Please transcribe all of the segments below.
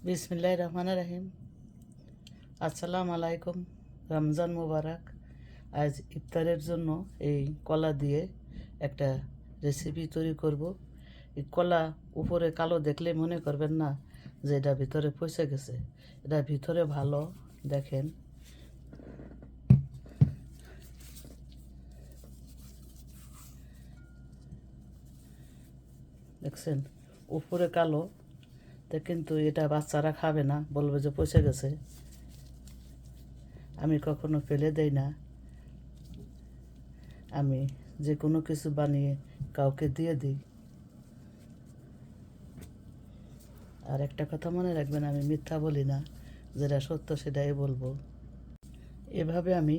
বিসমিল্লাহির রহমানির রহিম। আসসালামু আলাইকুম। রমজান মুবারক। আজ ইফতারের জন্য এই কলা দিয়ে একটা রেসিপি তৈরি করব। এই কলা উপরে কালো দেখলে মনে করবেন না যে এটা ভিতরে পচে গেছে, এটা ভিতরে ভালো। দেখেন, দেখছেন উপরে কালো, তা কিন্তু এটা বাচ্চারা খাবে না, বলবে যে পচে গেছে। আমি কখনো ফেলে দেই না, আমি যে কোনো কিছু বানিয়ে কাউকে দিয়ে দিই। আর একটা কথা মনে রাখবেন, আমি মিথ্যা বলি না, যেটা সত্য সেটাই বলবো। এভাবে আমি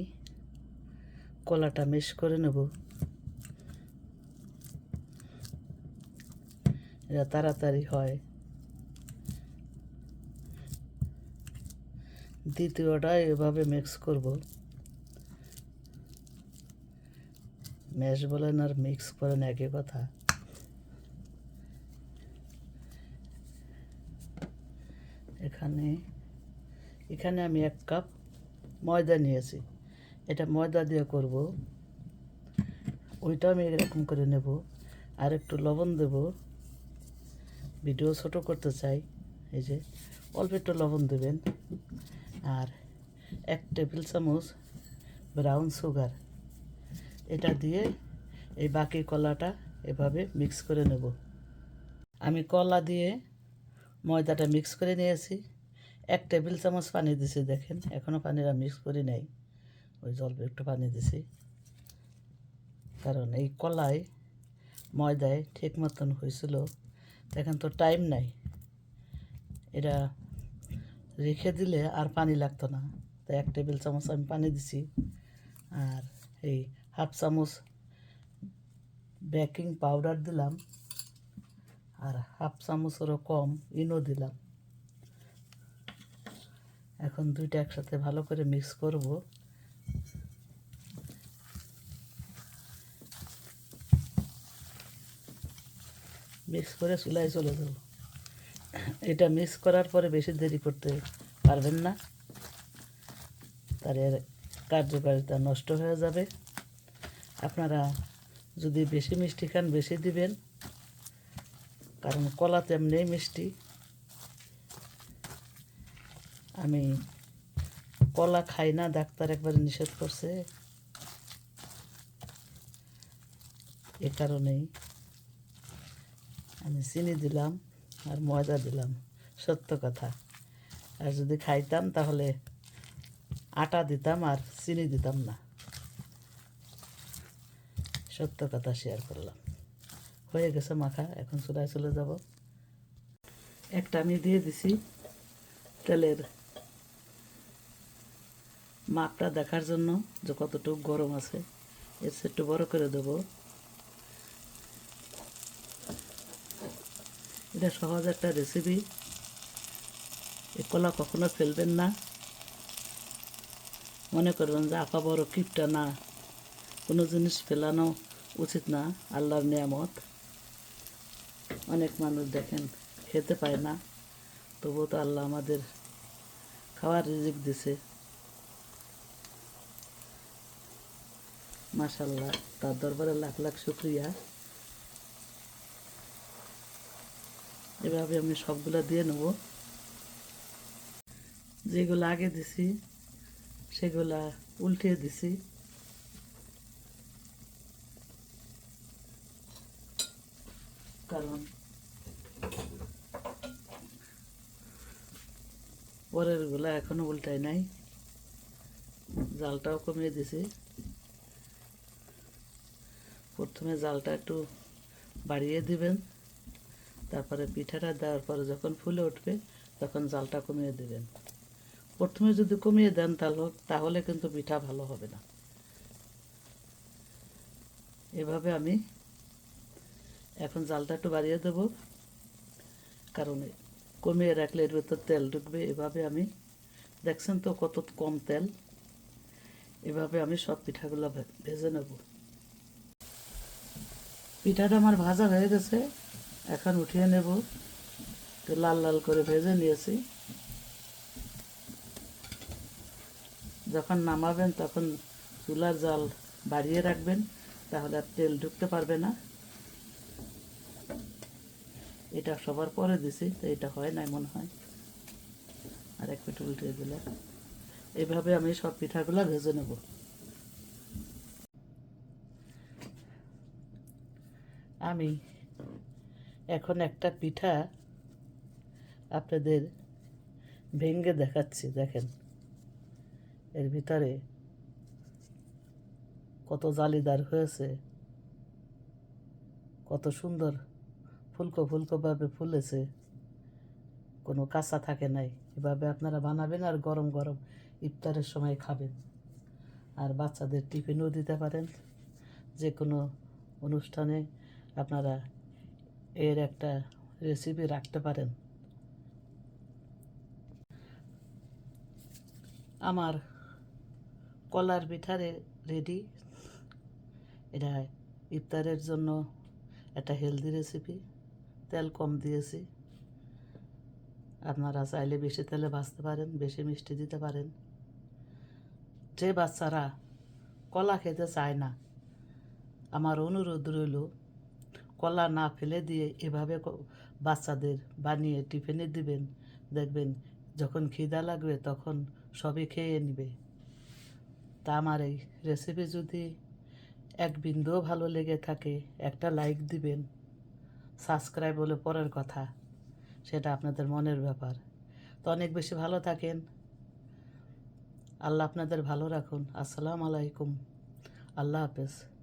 কলাটা মেশ করে নেব, এটা তাড়াতাড়ি হয়। দ্বিতীয়টা এভাবে মিক্স করব। ম্যাশ বলেন আর মিক্স করেন একই কথা। এখানে এখানে আমি 1 কাপ ময়দা নিয়েছি, এটা ময়দা দিয়ে করব। ওইটা আমি এরকম করে নেব, আর একটু লবণ দেব। ভিডিও ছোট করতে চাই, এই যে অল্প একটু লবণ দেবেন। আর 1 টেবিল চামচ ব্রাউন সুগার, এটা দিয়ে এই বাকি কলাটা এভাবে মিক্স করে নেব। আমি কলা দিয়ে ময়দাটা মিক্স করে নিয়েছি। 1 টেবিল চামচ পানি দিছি, দেখেন এখনও পানিটা মিক্স করি নাই, ওই অল্প একটু পানি দিছি। কারণ এই কলায় ময়দায় ঠিক মতন হয়েছিল, এখন তো টাইম নাই, এটা রেখে দিলে আর পানি লাগতো না। তাই 1 টেবিল চামচ আমি পানি দিছি। আর এই হাফ চামচ বেকিং পাউডার দিলাম, আর হাফ চামচেরও কম ইনো দিলাম। এখন দুইটা একসাথে ভালো করে মিক্স করব। মিক্স করে চুলায় চলে যাব। এটা মিক্স করার পরে বেশি দেরি করতে পারবেন না, তার এর কার্যকারিতা নষ্ট হয়ে যাবে। আপনারা যদি বেশি মিষ্টি খান বেশি দিবেন, কারণ কলাতে এমনি মিষ্টি। আমি কলা খাই না, ডাক্তার একবারে নিষেধ করছে, এ কারণেই আমি চিনি দিলাম আর ময়দা দিলাম, সত্য কথা। আর যদি খাইতাম তাহলে আটা দিতাম আর চিনি দিতাম না, সত্য কথা শেয়ার করলাম। হয়ে গেছে মাখা, এখন চুলায় চলে যাব। একটা আমি দিয়ে দিছি তেলের মাপটা দেখার জন্য, যে কতটুকু গরম আছে, এর চেয়ে একটু বড় করে দেবো। এটা সহজ একটা রেসিপি, এ কলা কখনো ফেলবেন না। মনে করবেন যে আপা বড় কিপটা, না, কোনো জিনিস ফেলানো উচিত না, আল্লাহর নিয়ামত। অনেক মানুষ দেখেন খেতে পায় না, তবুও তো আল্লাহ আমাদের খাওয়ার রিজিক দিছে, মাশাল্লাহ, তার দরবারে লাখ লাখ শুক্রিয়া। এভাবে আমি সবগুলো দিয়ে নেব। যেগুলো আগে দিছি সেগুলা উল্টিয়ে দিছি, কারণ পরেরগুলো এখনো উল্টাই নাই। জালটাও কমিয়ে দিছি। প্রথমে জালটা একটু বাড়িয়ে দিবেন, তারপরে পিঠাটা দেওয়ার পরে যখন ফুলে উঠবে তখন জালটা কমিয়ে দেবেন। প্রথমে যদি কমিয়ে দেন তাহলে কিন্তু পিঠা ভালো হবে না। এভাবে আমি এখন জালটা একটু বাড়িয়ে দেব, কারণ কমিয়ে রাখলে এর ভেতর তেল ঢুকবে। এভাবে আমি, দেখছেন তো কত কম তেল। এভাবে আমি সব পিঠাগুলো ভেজে নেব। পিঠাটা আমার ভাজা হয়ে গেছে, এখন উঠিয়ে নেব। তো লাল লাল করে ভেজে নিয়েছি। যখন নামাবেন তখন চুলার জাল বাড়িয়ে রাখবেন, তাহলে আর তেল ঢুকতে পারবে না। এটা সবার পরে দিছি, তো এটা হয় নাই মনে হয়। আর এক পিঠ উল্টে দিলাম। এইভাবে আমি সব পিঠাগুলো ভেজে নেব। আমি এখন একটা পিঠা আপনাদের ভেঙে দেখাচ্ছি। দেখেন এর ভিতরে কত জালিদার হয়েছে, কত সুন্দর ফুলকো ফুলকোভাবে ফুলেছে, কোনো কাঁচা থাকে নাই। এভাবে আপনারা বানাবেন আর গরম গরম ইফতারের সময় খাবেন। আর বাচ্চাদের টিফিনও দিতে পারেন। যে কোনো অনুষ্ঠানে আপনারা এর একটা রেসিপি রাখতে পারেন। আমার কলার পিঠা রেডি। এটা ইফতারের জন্য একটা হেলদি রেসিপি। তেল কম দিয়েছি। আপনারা চাইলে বেশি তেলে ভাজতে পারেন, বেশি মিষ্টি দিতে পারেন। যে বাচ্চারা কলা খেতে চায় না, আমার অনুরোধ রইল কলা না ফেলে দিয়ে এভাবে বাচ্চাদের বানিয়ে টিফিনে দিবেন। দেখবেন যখন খিদা লাগবে তখন সবই খেয়ে নেবে। তা আমার এই রেসিপি যদি এক বিন্দুও ভালো লেগে থাকে, একটা লাইক দিবেন। সাবস্ক্রাইব হলে পরের কথা, সেটা আপনাদের মনের ব্যাপার। তো অনেক বেশি ভালো থাকেন। আল্লাহ আপনাদের ভালো রাখুন। আসসালামু আলাইকুম। আল্লাহ হাফেজ।